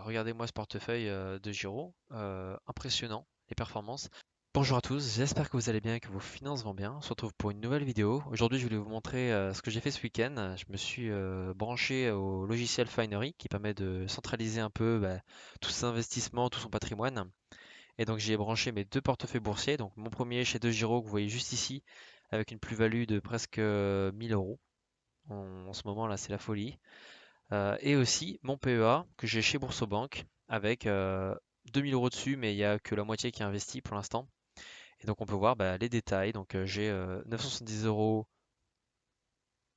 regardez-moi ce portefeuille de Giro, impressionnant, les performances. Bonjour à tous, j'espère que vous allez bien et que vos finances vont bien. On se retrouve pour une nouvelle vidéo. Aujourd'hui, je voulais vous montrer ce que j'ai fait ce week-end. Je me suis branché au logiciel Finery qui permet de centraliser un peu tous ses investissements, tout son patrimoine. Et donc, j'y ai branché mes deux portefeuilles boursiers. Donc, mon premier chez DeGiro que vous voyez juste ici, avec une plus-value de presque 1000 euros. En ce moment, là, c'est la folie. Et aussi mon PEA que j'ai chez Boursorama avec 2000 euros dessus, mais il n'y a que la moitié qui est investie pour l'instant. Et donc on peut voir les détails. Donc j'ai 970 euros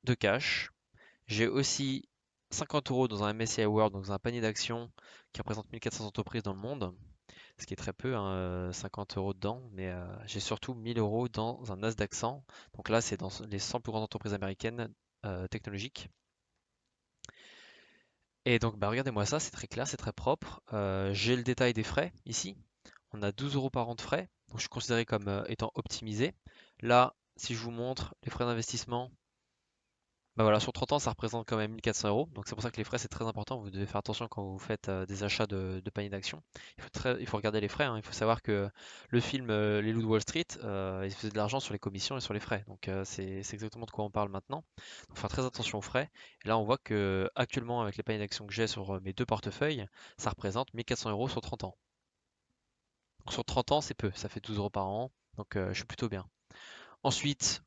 de cash. J'ai aussi 50 euros dans un MSCI World, donc dans un panier d'actions qui représente 1400 entreprises dans le monde, ce qui est très peu, hein, 50 euros dedans, mais j'ai surtout 1000 euros dans un Nasdaq 100. Donc là, c'est dans les 100 plus grandes entreprises américaines technologiques. Et donc, regardez-moi ça, c'est très clair, c'est très propre. J'ai le détail des frais ici. On a 12 euros par an de frais, donc je suis considéré comme étant optimisé. Là, si je vous montre les frais d'investissement, voilà, sur 30 ans, ça représente quand même 1400 euros. Donc c'est pour ça que les frais, c'est très important. Vous devez faire attention quand vous faites des achats de panier d'actions. Il faut regarder les frais, hein. Il faut savoir que le film Les Loups de Wall Street, il faisait de l'argent sur les commissions et sur les frais. Donc c'est exactement de quoi on parle maintenant. Donc faire très attention aux frais. Et là, on voit que actuellement, avec les paniers d'actions que j'ai sur mes deux portefeuilles, ça représente 1400 euros sur 30 ans. Donc sur 30 ans, c'est peu. Ça fait 12 euros par an. Donc je suis plutôt bien. Ensuite,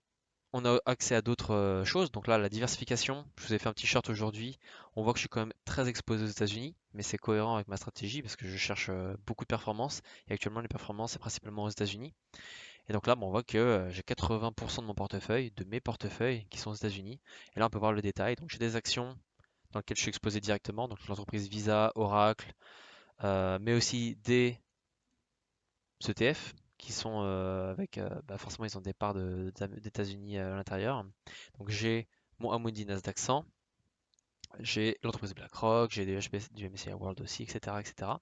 on a accès à d'autres choses. Donc là, la diversification, je vous ai fait un petit chart aujourd'hui. On voit que je suis quand même très exposé aux États-Unis, mais c'est cohérent avec ma stratégie parce que je cherche beaucoup de performances. Et actuellement, les performances, c'est principalement aux États-Unis. Et donc là, on voit que j'ai 80% de mon portefeuille, de mes portefeuilles qui sont aux États-Unis. Et là, on peut voir le détail. Donc j'ai des actions dans lesquelles je suis exposé directement, donc l'entreprise Visa, Oracle, mais aussi des ETF qui sont avec, forcément ils ont des parts d'États-Unis à l'intérieur. Donc j'ai mon Amundi Nasdaq 100, j'ai l'entreprise BlackRock, j'ai du MSCI World aussi, etc., etc.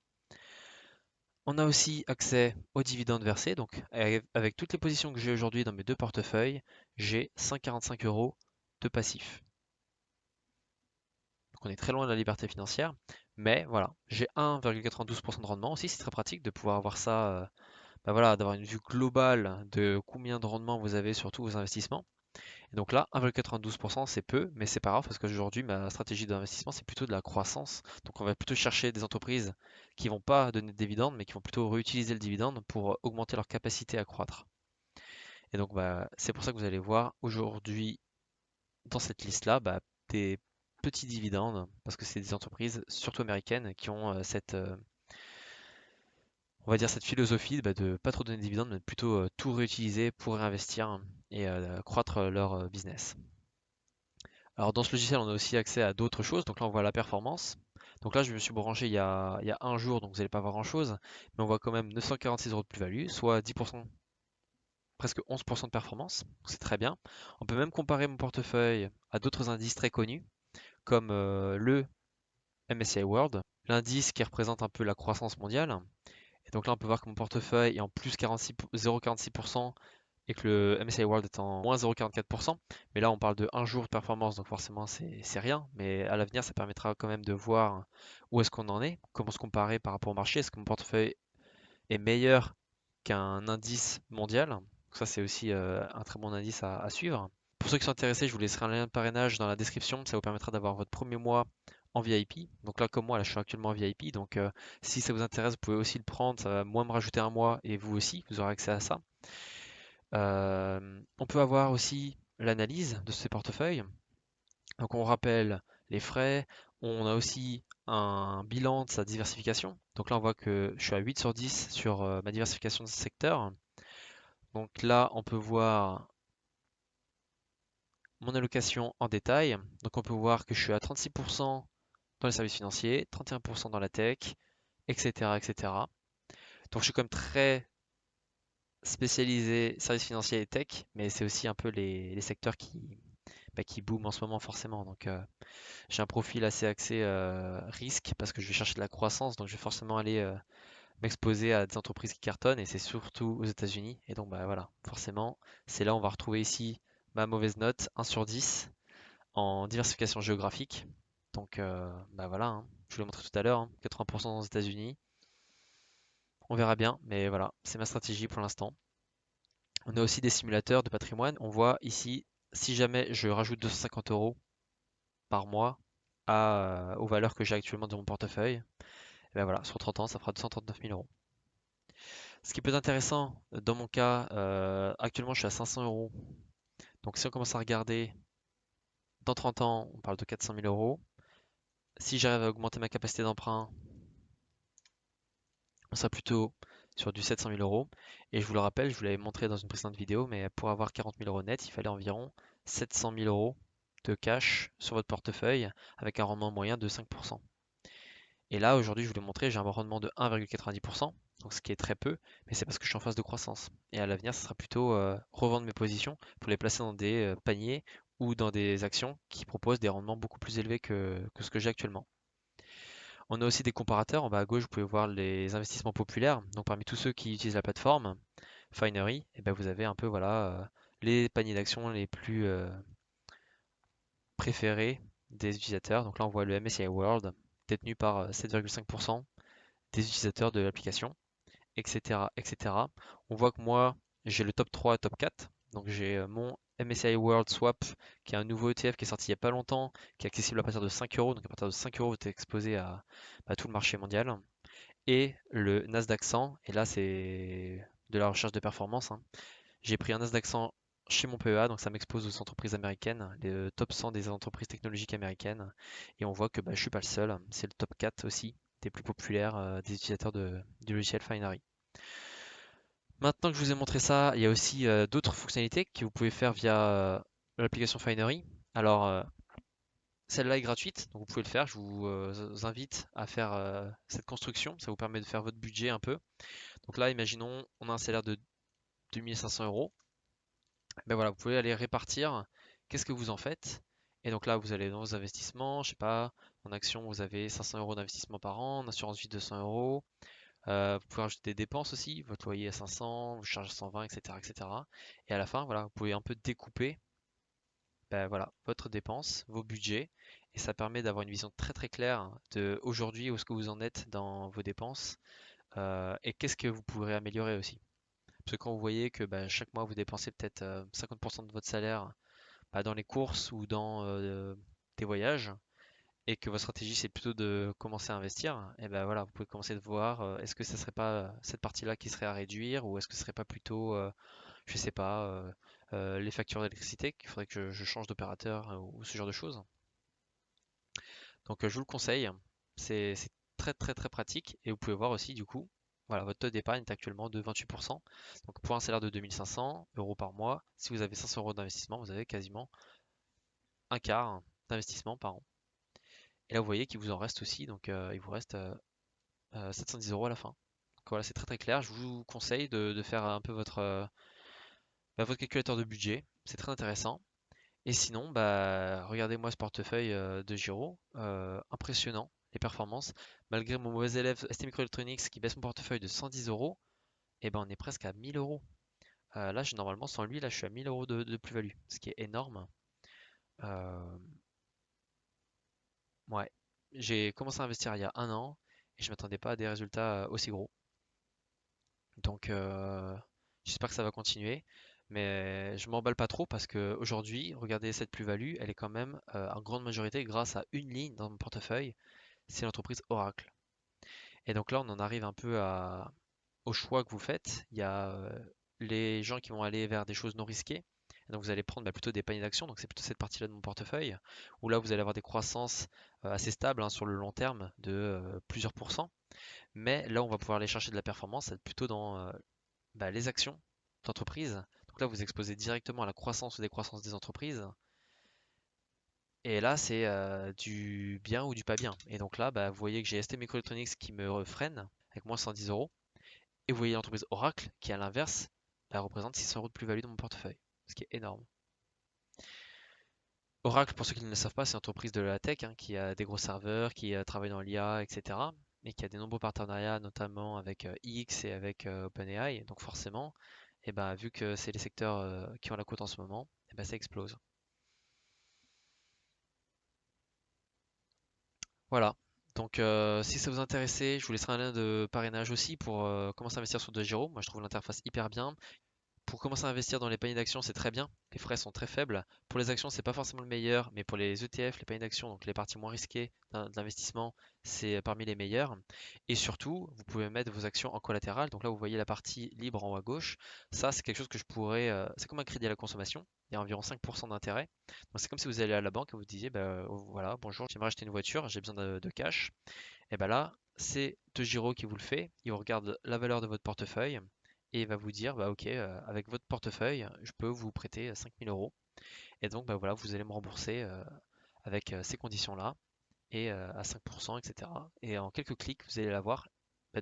On a aussi accès aux dividendes versés. Donc avec toutes les positions que j'ai aujourd'hui dans mes deux portefeuilles, j'ai 145 euros de passif. Donc on est très loin de la liberté financière, mais voilà, j'ai 1,92% de rendement aussi. C'est très pratique de pouvoir avoir ça, voilà, d'avoir une vue globale de combien de rendement vous avez sur tous vos investissements. Et donc là, 1,92%, c'est peu, mais c'est pas grave parce qu'aujourd'hui, ma stratégie d'investissement, c'est plutôt de la croissance. Donc on va plutôt chercher des entreprises qui vont pas donner de dividendes, mais qui vont plutôt réutiliser le dividende pour augmenter leur capacité à croître. Et donc c'est pour ça que vous allez voir aujourd'hui dans cette liste-là des petits dividendes, parce que c'est des entreprises, surtout américaines, qui ont on va dire cette philosophie de pas trop donner de dividendes, mais plutôt tout réutiliser pour réinvestir et croître leur business. Alors dans ce logiciel, on a aussi accès à d'autres choses. Donc là, on voit la performance. Donc là, je me suis branché il y a un jour, donc vous n'allez pas voir grand-chose, mais on voit quand même 946 euros de plus-value, soit 10%, presque 11% de performance. C'est très bien. On peut même comparer mon portefeuille à d'autres indices très connus, comme le MSCI World, l'indice qui représente un peu la croissance mondiale. Et donc là, on peut voir que mon portefeuille est en plus 0,46% et que le MSCI World est en moins 0,44%. Mais là, on parle de un jour de performance, donc forcément, c'est rien. Mais à l'avenir, ça permettra quand même de voir où est-ce qu'on en est, comment se comparer par rapport au marché. Est-ce que mon portefeuille est meilleur qu'un indice mondial? Donc ça, c'est aussi un très bon indice à suivre. Pour ceux qui sont intéressés, je vous laisserai un lien de parrainage dans la description. Ça vous permettra d'avoir votre premier mois en VIP. Donc là, comme moi, là, je suis actuellement en VIP. Donc si ça vous intéresse, vous pouvez aussi le prendre. Ça va moi me rajouter un mois et vous aussi, vous aurez accès à ça. On peut avoir aussi l'analyse de ces portefeuilles. Donc on rappelle les frais. On a aussi un bilan de sa diversification. Donc là, on voit que je suis à 8 sur 10 sur ma diversification de secteur. Donc là, on peut voir mon allocation en détail. Donc on peut voir que je suis à 36% dans les services financiers, 31% dans la tech, etc., etc. Donc je suis comme très spécialisé services financiers et tech, mais c'est aussi un peu les secteurs qui booment en ce moment forcément. Donc j'ai un profil assez axé risque parce que je vais chercher de la croissance, donc je vais forcément aller m'exposer à des entreprises qui cartonnent et c'est surtout aux États-Unis. Et donc voilà, forcément, c'est là où on va retrouver ici ma mauvaise note, 1 sur 10 en diversification géographique. Donc voilà, hein. Je vous l'ai montré tout à l'heure, hein, 80% aux États-Unis. On verra bien, mais voilà, c'est ma stratégie pour l'instant. On a aussi des simulateurs de patrimoine. On voit ici, si jamais je rajoute 250 euros par mois aux valeurs que j'ai actuellement dans mon portefeuille, et ben voilà, sur 30 ans, ça fera 239 000 euros. Ce qui peut être intéressant, dans mon cas, actuellement je suis à 500 euros. Donc si on commence à regarder, dans 30 ans, on parle de 400 000 euros. Si j'arrive à augmenter ma capacité d'emprunt, on sera plutôt sur du 700 000 euros. Et je vous le rappelle, je vous l'avais montré dans une précédente vidéo, mais pour avoir 40 000 euros net, il fallait environ 700 000 euros de cash sur votre portefeuille avec un rendement moyen de 5%. Et là, aujourd'hui, je vous l'ai montré, j'ai un rendement de 1,90%, donc ce qui est très peu, mais c'est parce que je suis en phase de croissance. Et à l'avenir, ce sera plutôt revendre mes positions pour les placer dans des paniers ou dans des actions qui proposent des rendements beaucoup plus élevés que ce que j'ai actuellement. On a aussi des comparateurs. En bas à gauche, vous pouvez voir les investissements populaires. Donc parmi tous ceux qui utilisent la plateforme Finery, et ben vous avez un peu voilà les paniers d'actions les plus préférés des utilisateurs. Donc là, on voit le MSCI World détenu par 7,5% des utilisateurs de l'application, etc., etc. On voit que moi, j'ai le top 3, top 4. Donc j'ai mon MSCI World Swap, qui est un nouveau ETF qui est sorti il n'y a pas longtemps, qui est accessible à partir de 5 euros. Donc à partir de 5 euros, vous êtes exposé à tout le marché mondial. Et le Nasdaq 100, et là c'est de la recherche de performance, hein. J'ai pris un Nasdaq 100 chez mon PEA, donc ça m'expose aux entreprises américaines, les top 100 des entreprises technologiques américaines. Et on voit que je suis pas le seul, c'est le top 4 aussi des plus populaires des utilisateurs du logiciel Finery. Maintenant que je vous ai montré ça, il y a aussi d'autres fonctionnalités que vous pouvez faire via l'application Finery. Alors, celle-là est gratuite, donc vous pouvez le faire. Je vous invite à faire cette construction. Ça vous permet de faire votre budget un peu. Donc là, imaginons, on a un salaire de 2500 euros. Ben voilà, vous pouvez aller répartir. Qu'est-ce que vous en faites? Et donc là, vous allez dans vos investissements. Je sais pas, en action, vous avez 500 euros d'investissement par an. En assurance vie, 200 euros. Vous pouvez rajouter des dépenses aussi, votre loyer à 500, vos charges à 120, etc., etc. Et à la fin, voilà, vous pouvez un peu découper voilà, votre dépense, vos budgets, et ça permet d'avoir une vision très très claire de aujourd'hui où est-ce que vous en êtes dans vos dépenses et qu'est-ce que vous pourrez améliorer aussi. Parce que quand vous voyez que chaque mois vous dépensez peut-être 50% de votre salaire dans les courses ou dans des voyages, et que votre stratégie c'est plutôt de commencer à investir, et ben voilà, vous pouvez commencer de voir est-ce que ce serait pas cette partie-là qui serait à réduire ou est-ce que ce serait pas plutôt, je sais pas, les factures d'électricité qu'il faudrait que je change d'opérateur ou ce genre de choses. Donc je vous le conseille, c'est très très très pratique et vous pouvez voir aussi du coup, voilà, votre taux d'épargne est actuellement de 28%. Donc pour un salaire de 2500 euros par mois, si vous avez 500 euros d'investissement, vous avez quasiment un quart d'investissement par an. Et là, vous voyez qu'il vous en reste aussi, donc il vous reste 710 euros à la fin. Donc voilà, c'est très très clair. Je vous conseille de faire un peu votre calculateur de budget. C'est très intéressant. Et sinon, regardez-moi ce portefeuille de Giro. Impressionnant, les performances. Malgré mon mauvais élève ST Microelectronics qui baisse mon portefeuille de 110 euros, et ben on est presque à 1000 euros. Là, normalement, sans lui, là, je suis à 1000 euros de plus-value, ce qui est énorme. Euh, ouais, j'ai commencé à investir il y a un an et je m'attendais pas à des résultats aussi gros. Donc, j'espère que ça va continuer. Mais je m'emballe pas trop parce que aujourd'hui, regardez cette plus-value, elle est quand même en grande majorité grâce à une ligne dans mon portefeuille, c'est l'entreprise Oracle. Et donc là, on en arrive un peu au choix que vous faites. Il y a les gens qui vont aller vers des choses non risquées. Et donc vous allez prendre plutôt des paniers d'actions, donc c'est plutôt cette partie-là de mon portefeuille, où là vous allez avoir des croissances assez stables sur le long terme de plusieurs pourcents. Mais là, on va pouvoir aller chercher de la performance, ça va être plutôt dans les actions d'entreprise. Donc là, vous exposez directement à la croissance ou décroissance des entreprises. Et là, c'est du bien ou du pas bien. Et donc là, vous voyez que j'ai ST Microelectronics qui me freine avec moins 110 euros. Et vous voyez l'entreprise Oracle qui, à l'inverse, représente 600 euros de plus-value dans mon portefeuille. Ce qui est énorme. Oracle, pour ceux qui ne le savent pas, c'est une entreprise de la tech qui a des gros serveurs, qui travaille dans l'IA, etc. Et qui a des nombreux partenariats, notamment avec X et avec OpenAI. Donc forcément, vu que c'est les secteurs qui ont la cote en ce moment, ça explose. Voilà. Donc si ça vous intéresse, je vous laisserai un lien de parrainage aussi pour commencer à investir sur DeGiro. Moi je trouve l'interface hyper bien. Pour commencer à investir dans les paniers d'actions, c'est très bien. Les frais sont très faibles. Pour les actions, c'est pas forcément le meilleur, mais pour les ETF, les paniers d'actions, donc les parties moins risquées de l'investissement, c'est parmi les meilleurs. Et surtout, vous pouvez mettre vos actions en collatéral. Donc là, vous voyez la partie libre en haut à gauche. Ça, c'est quelque chose que je pourrais. C'est comme un crédit à la consommation. Il y a environ 5% d'intérêt. Donc c'est comme si vous allez à la banque et vous disiez, bah, voilà, bonjour, j'aimerais acheter une voiture, j'ai besoin de cash. Et ben là, c'est DeGiro qui vous le fait. Il regarde la valeur de votre portefeuille et il va vous dire, bah ok, avec votre portefeuille, je peux vous prêter 5000 euros. Et donc, bah voilà, vous allez me rembourser avec ces conditions-là et à 5%, etc. Et en quelques clics, vous allez l'avoir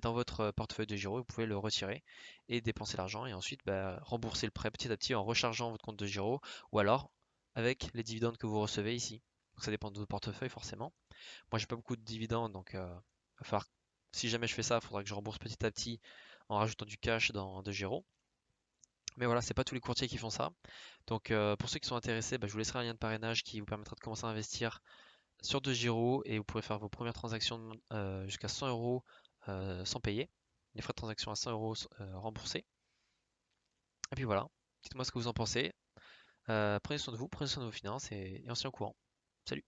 dans votre portefeuille de Giro. Vous pouvez le retirer et dépenser l'argent et ensuite bah, rembourser le prêt petit à petit en rechargeant votre compte de Giro ou alors avec les dividendes que vous recevez ici. Donc ça dépend de votre portefeuille forcément. Moi, j'ai pas beaucoup de dividendes, donc va falloir- si jamais je fais ça, il faudra que je rembourse petit à petit en rajoutant du cash dans de Giro. Mais voilà, c'est pas tous les courtiers qui font ça. Donc pour ceux qui sont intéressés, bah, je vous laisserai un lien de parrainage qui vous permettra de commencer à investir sur de Giro et vous pourrez faire vos premières transactions jusqu'à 100 euros sans payer. Les frais de transaction à 100 euros remboursés. Et puis voilà, dites-moi ce que vous en pensez. Prenez soin de vous, prenez soin de vos finances et on se tient au courant. Salut!